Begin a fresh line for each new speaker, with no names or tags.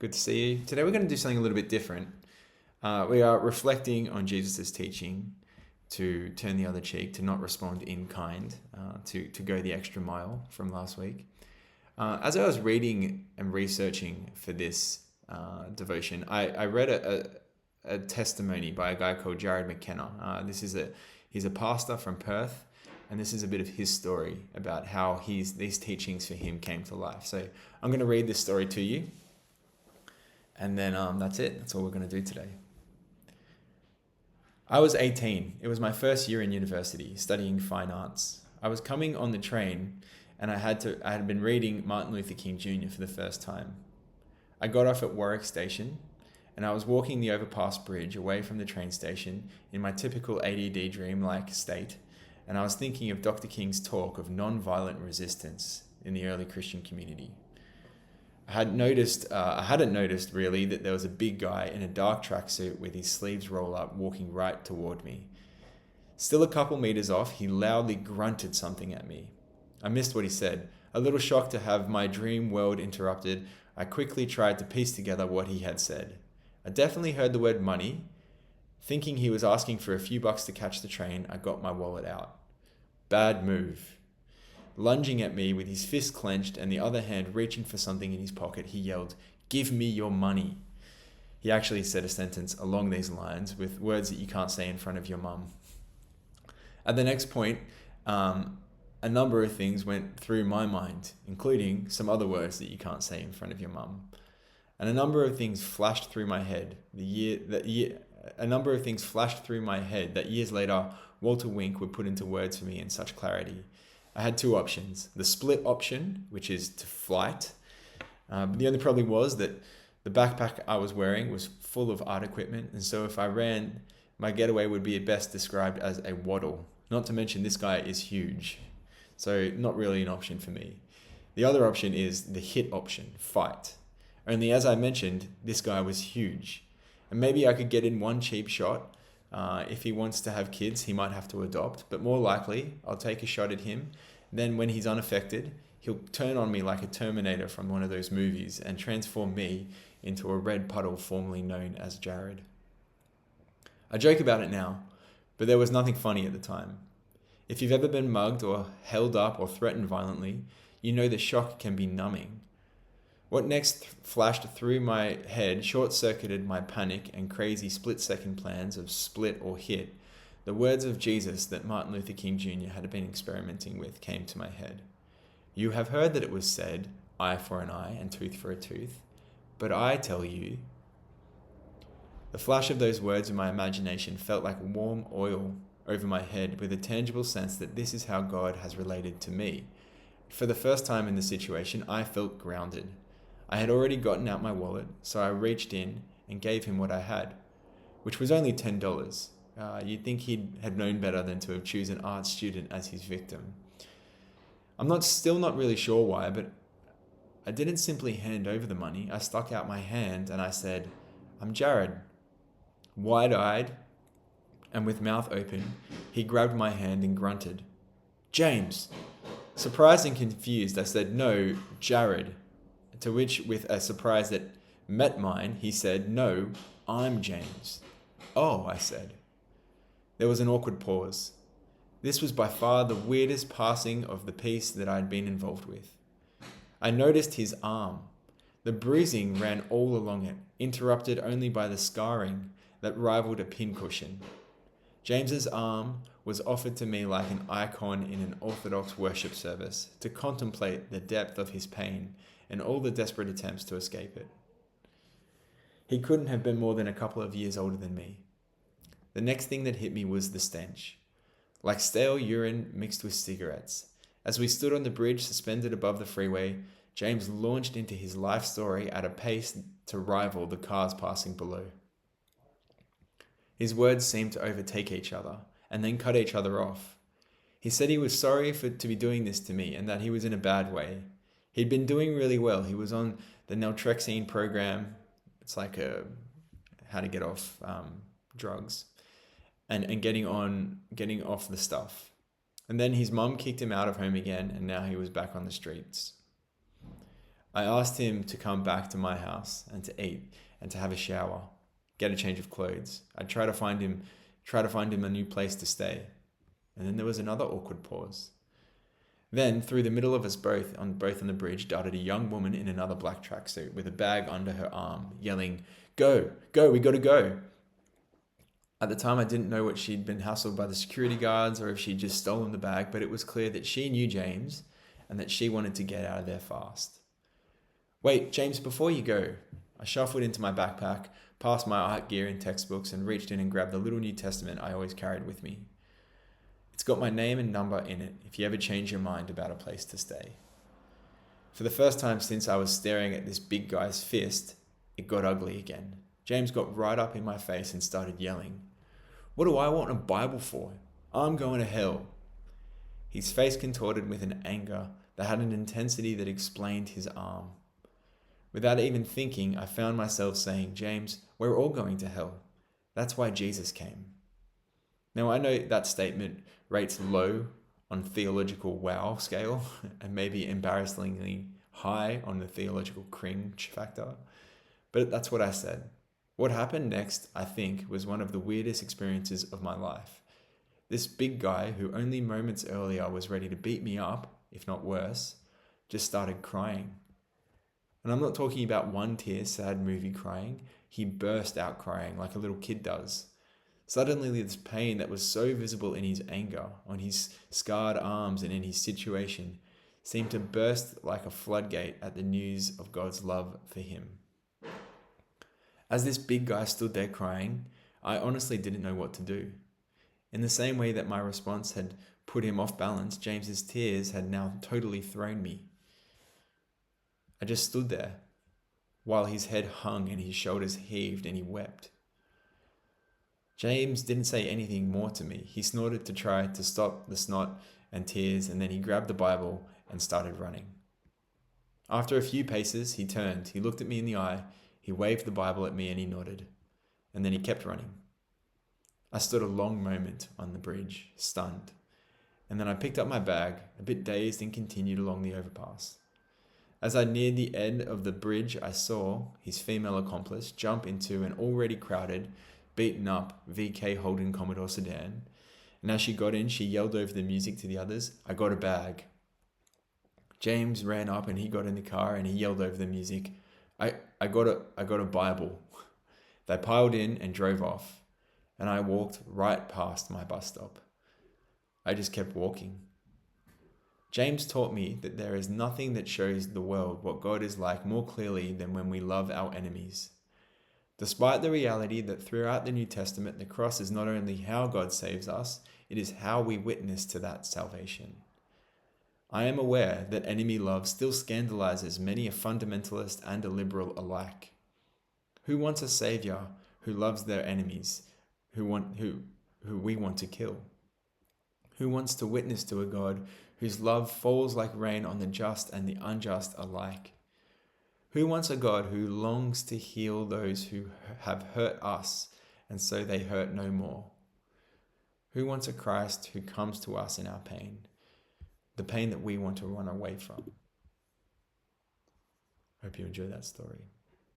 Good to see you. Today we're going to do something a little bit different. We are reflecting on Jesus' teaching to turn the other cheek, to not respond in kind, to go the extra mile from last week. As I was reading and researching for this devotion, I read a testimony by a guy called Jared McKenna. He's a pastor from Perth, and this is a bit of his story about how these teachings for him came to life. So I'm going to read this story to you. And then that's it. That's all we're going to do today. I was 18. It was my first year in university, studying fine arts. I was coming on the train, and I had been reading Martin Luther King Jr. for the first time. I got off at Warwick Station, and I was walking the overpass bridge away from the train station in my typical ADD dreamlike state, and I was thinking of Dr. King's talk of non-violent resistance in the early Christian community. I hadn't noticed really that there was a big guy in a dark tracksuit with his sleeves rolled up walking right toward me. Still a couple meters off, he loudly grunted something at me. I missed what he said. A little shocked to have my dream world interrupted, I quickly tried to piece together what he had said. I definitely heard the word money. Thinking he was asking for a few bucks to catch the train, I got my wallet out. Bad move. Lunging at me with his fist clenched and the other hand reaching for something in his pocket, he yelled, "Give me your money." He actually said a sentence along these lines with words that you can't say in front of your mum. At the next point, a number of things went through my mind, including some other words that you can't say in front of your mum. And a number of things flashed through my head that years later Walter Wink would put into words for me in such clarity. I had two options. The split option, which is to flight. The only problem was that the backpack I was wearing was full of art equipment, and so if I ran, my getaway would be at best described as a waddle. Not to mention this guy is huge, so not really an option for me. The other option is the hit option, fight. Only as I mentioned, this guy was huge. And maybe I could get in one cheap shot. If he wants to have kids, he might have to adopt, but more likely, I'll take a shot at him. Then when he's unaffected, he'll turn on me like a Terminator from one of those movies and transform me into a red puddle formerly known as Jared. I joke about it now, but there was nothing funny at the time. If you've ever been mugged or held up or threatened violently, you know the shock can be numbing. What next flashed through my head short-circuited my panic and crazy split-second plans of split or hit. The words of Jesus that Martin Luther King Jr. had been experimenting with came to my head. You have heard that it was said, eye for an eye and tooth for a tooth, but I tell you... The flash of those words in my imagination felt like warm oil over my head with a tangible sense that this is how God has related to me. For the first time in the situation, I felt grounded. I had already gotten out my wallet, so I reached in and gave him what I had, which was only $10. You'd think he had known better than to have chosen an art student as his victim. I'm still not really sure why, but I didn't simply hand over the money. I stuck out my hand and I said, "I'm Jared." Wide-eyed and with mouth open, he grabbed my hand and grunted, "James." Surprised and confused, I said, "No, Jared." To which, with a surprise that met mine, he said, "No, I'm James." "Oh," I said. There was an awkward pause. This was by far the weirdest passing of the peace that I'd been involved with. I noticed his arm. The bruising ran all along it, interrupted only by the scarring that rivaled a pincushion. James's arm was offered to me like an icon in an Orthodox worship service, to contemplate the depth of his pain and all the desperate attempts to escape it. He couldn't have been more than a couple of years older than me. The next thing that hit me was the stench, like stale urine mixed with cigarettes. As we stood on the bridge suspended above the freeway, James launched into his life story at a pace to rival the cars passing below. His words seemed to overtake each other and then cut each other off. He said he was sorry to be doing this to me and that he was in a bad way. He'd been doing really well. He was on the naltrexone program. It's like how to get off drugs and getting off the stuff. And then his mum kicked him out of home again, and now he was back on the streets. I asked him to come back to my house and to eat and to have a shower, get a change of clothes. I'd try to find him a new place to stay. And then there was another awkward pause. Then, through the middle of us both on the bridge, darted a young woman in another black tracksuit with a bag under her arm, yelling, "Go, go, we gotta go." At the time, I didn't know what she'd been hassled by the security guards or if she'd just stolen the bag, but it was clear that she knew James and that she wanted to get out of there fast. "Wait, James, before you go." I shuffled into my backpack, past my art gear and textbooks, and reached in and grabbed the little New Testament I always carried with me. It's got my name and number in it if you ever change your mind about a place to stay. For the first time since I was staring at this big guy's fist, it got ugly again. James got right up in my face and started yelling, "What do I want a Bible for? I'm going to hell." His face contorted with an anger that had an intensity that explained his arm. Without even thinking, I found myself saying, "James, we're all going to hell. That's why Jesus came." Now, I know that statement rates low on theological wow scale and maybe embarrassingly high on the theological cringe factor, but that's what I said. What happened next, I think, was one of the weirdest experiences of my life. This big guy, who only moments earlier was ready to beat me up, if not worse, just started crying. And I'm not talking about one tear, sad movie crying. He burst out crying like a little kid does. Suddenly, this pain that was so visible in his anger, on his scarred arms and in his situation, seemed to burst like a floodgate at the news of God's love for him. As this big guy stood there crying, I honestly didn't know what to do. In the same way that my response had put him off balance, James's tears had now totally thrown me. I just stood there, while his head hung and his shoulders heaved and he wept. James didn't say anything more to me. He snorted to try to stop the snot and tears, and then he grabbed the Bible and started running. After a few paces, he turned, he looked at me in the eye, he waved the Bible at me and he nodded, and then he kept running. I stood a long moment on the bridge, stunned, and then I picked up my bag, a bit dazed, and continued along the overpass. As I neared the end of the bridge, I saw his female accomplice jump into an already crowded, beaten up VK Holden Commodore sedan, and as she got in, she yelled over the music to the others, "I got a bag." James ran up and he got in the car and he yelled over the music, I got a Bible." They piled in and drove off, and I walked right past my bus stop. I just kept walking. James taught me that there is nothing that shows the world what God is like more clearly than when we love our enemies. Despite the reality that throughout the New Testament, the cross is not only how God saves us, it is how we witness to that salvation. I am aware that enemy love still scandalizes many a fundamentalist and a liberal alike. Who wants a savior who loves their enemies, who we want to kill? Who wants to witness to a God whose love falls like rain on the just and the unjust alike? Who wants a God who longs to heal those who have hurt us and so they hurt no more? Who wants a Christ who comes to us in our pain, the pain that we want to run away from? Hope you enjoy that story.